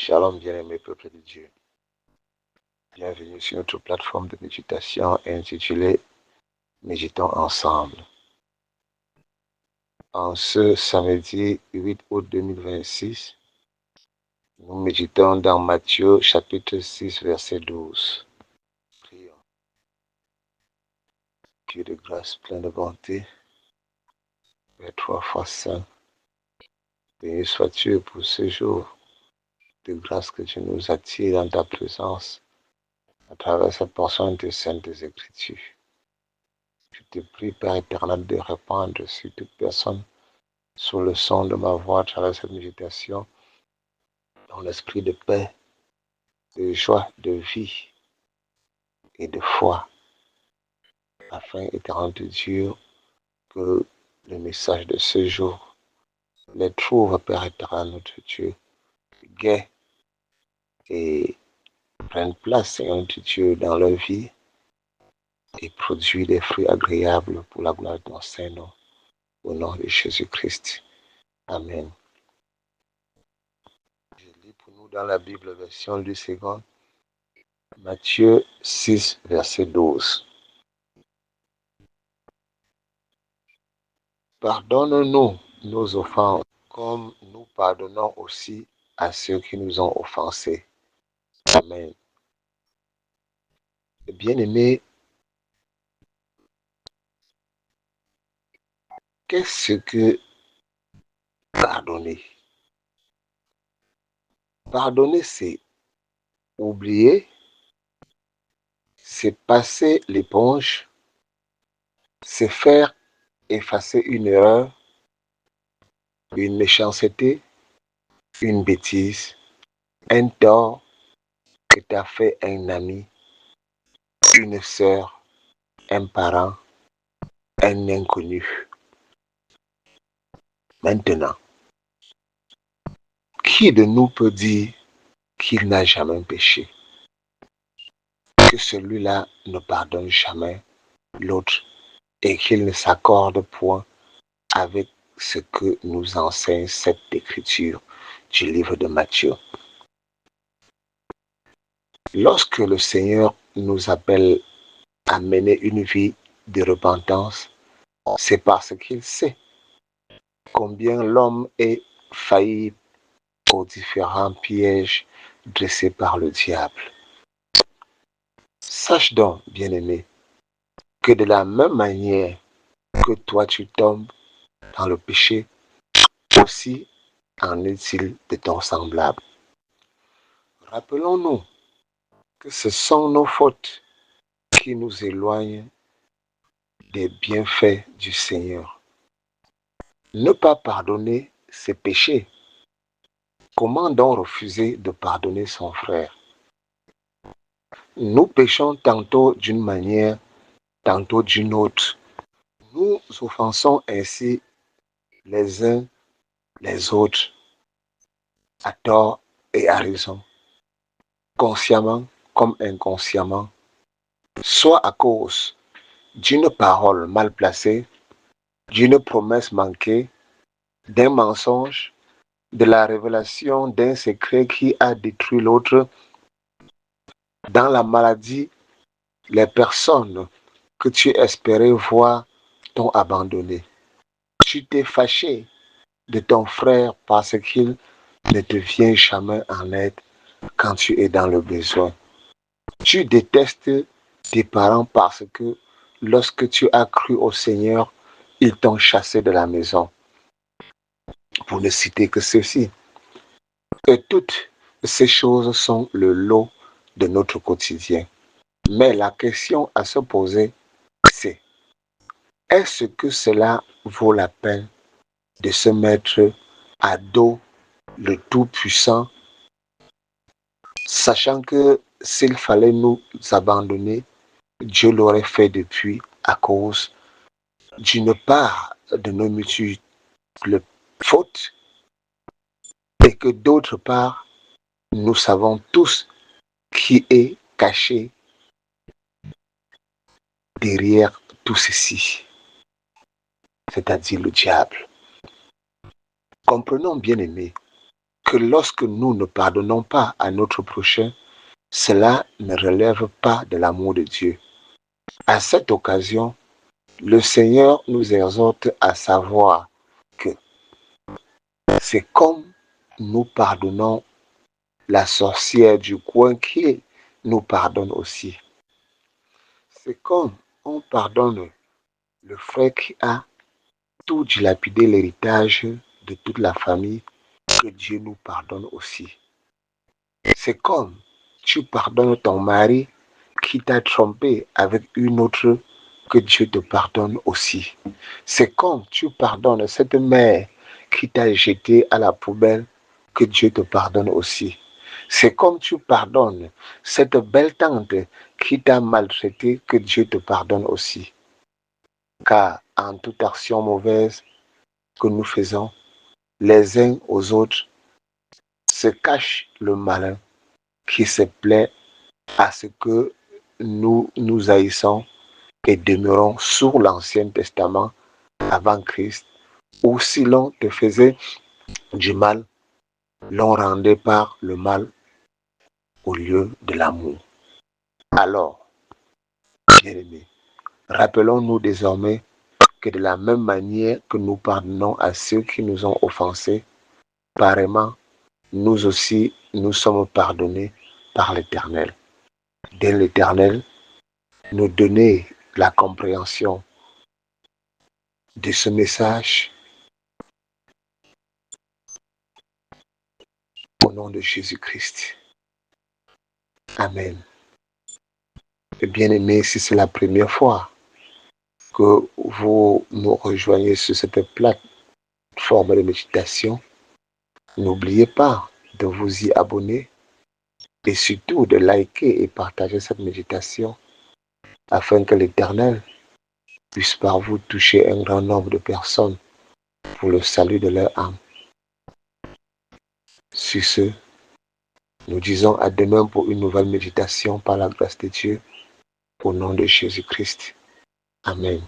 Shalom, bien-aimé peuple de Dieu. Bienvenue sur notre plateforme de méditation intitulée Méditons ensemble. En ce samedi 8 août 2026, nous méditons dans Matthieu chapitre 6, verset 12. Prions. Dieu de grâce, plein de bonté, Père 3 fois saint, béni sois-tu pour ce jour de grâce que tu nous attires dans ta présence à travers cette portion de Saintes Écritures. Je te prie, Père éternel, de répandre sur toute personne sous le son de ma voix à travers cette méditation dans l'esprit de paix, de joie, de vie et de foi, afin, éternel de Dieu, que le message de ce jour les trouve, Père éternel, notre Dieu, gai et prenne place, Seigneur notre Dieu, dans leur vie et produit des fruits agréables pour la gloire de ton Saint-Nom, au nom de Jésus-Christ. Amen. Je lis pour nous dans la Bible version du second, Matthieu 6, verset 12. Pardonne-nous nos offenses, comme nous pardonnons aussi à ceux qui nous ont offensés. Amen. Bien-aimés, qu'est-ce que pardonner? Pardonner, c'est oublier, c'est passer l'éponge, c'est faire effacer une erreur, une méchanceté, une bêtise, un tort que t'a fait un ami, une sœur, un parent, un inconnu. Maintenant, qui de nous peut dire qu'il n'a jamais péché? Que celui-là ne pardonne jamais l'autre et qu'il ne s'accorde point avec ce que nous enseigne cette écriture du livre de Matthieu. Lorsque le Seigneur nous appelle à mener une vie de repentance, c'est parce qu'il sait combien l'homme est failli aux différents pièges dressés par le diable. Sache donc, bien-aimé, que de la même manière que toi tu tombes dans le péché, aussi en est-il de ton semblable. Rappelons-nous que ce sont nos fautes qui nous éloignent des bienfaits du Seigneur. Ne pas pardonner, c'est pécher. Comment donc refuser de pardonner son frère? Nous péchons tantôt d'une manière, tantôt d'une autre. Nous offensons ainsi les uns les autres à tort et à raison, consciemment comme inconsciemment, soit à cause d'une parole mal placée, d'une promesse manquée, d'un mensonge, de la révélation d'un secret qui a détruit l'autre. Dans la maladie, les personnes que tu espérais voir t'ont abandonné. Tu t'es fâché de ton frère parce qu'il ne te vient jamais en aide quand tu es dans le besoin. Tu détestes tes parents parce que lorsque tu as cru au Seigneur, ils t'ont chassé de la maison. Pour ne citer que ceci. Et toutes ces choses sont le lot de notre quotidien. Mais la question à se poser, c'est: est-ce que cela vaut la peine de se mettre à dos le Tout-Puissant, sachant que s'il fallait nous abandonner, Dieu l'aurait fait depuis à cause d'une part de nos multiples fautes et que d'autre part, nous savons tous qui est caché derrière tout ceci, c'est-à-dire le diable. Comprenons, bien aimés, que lorsque nous ne pardonnons pas à notre prochain, cela ne relève pas de l'amour de Dieu. À cette occasion, le Seigneur nous exhorte à savoir que c'est comme nous pardonnons la sorcière du coin qui nous pardonne aussi. C'est comme on pardonne le frère qui a tout dilapidé l'héritage de toute la famille, que Dieu nous pardonne aussi. C'est comme tu pardonnes ton mari qui t'a trompé avec une autre, que Dieu te pardonne aussi. C'est comme tu pardonnes cette mère qui t'a jeté à la poubelle, que Dieu te pardonne aussi. C'est comme tu pardonnes cette belle tante qui t'a maltraité, que Dieu te pardonne aussi. Car en toute action mauvaise que nous faisons les uns aux autres, se cache le malin qui se plaît à ce que nous nous haïssons et demeurons sous l'Ancien Testament avant Christ, où si l'on te faisait du mal, l'on rendait par le mal au lieu de l'amour. Alors, bien-aimés, rappelons-nous désormais que de la même manière que nous pardonnons à ceux qui nous ont offensés, pareillement, nous aussi, nous sommes pardonnés par l'Éternel. Dès l'Éternel, nous donner la compréhension de ce message au nom de Jésus-Christ. Amen. Et bien aimé, si c'est la première fois que vous nous rejoignez sur cette plateforme de méditation, n'oubliez pas de vous y abonner et surtout de liker et partager cette méditation afin que l'Éternel puisse par vous toucher un grand nombre de personnes pour le salut de leur âme. Sur ce, nous disons à demain pour une nouvelle méditation par la grâce de Dieu, au nom de Jésus-Christ. Amen.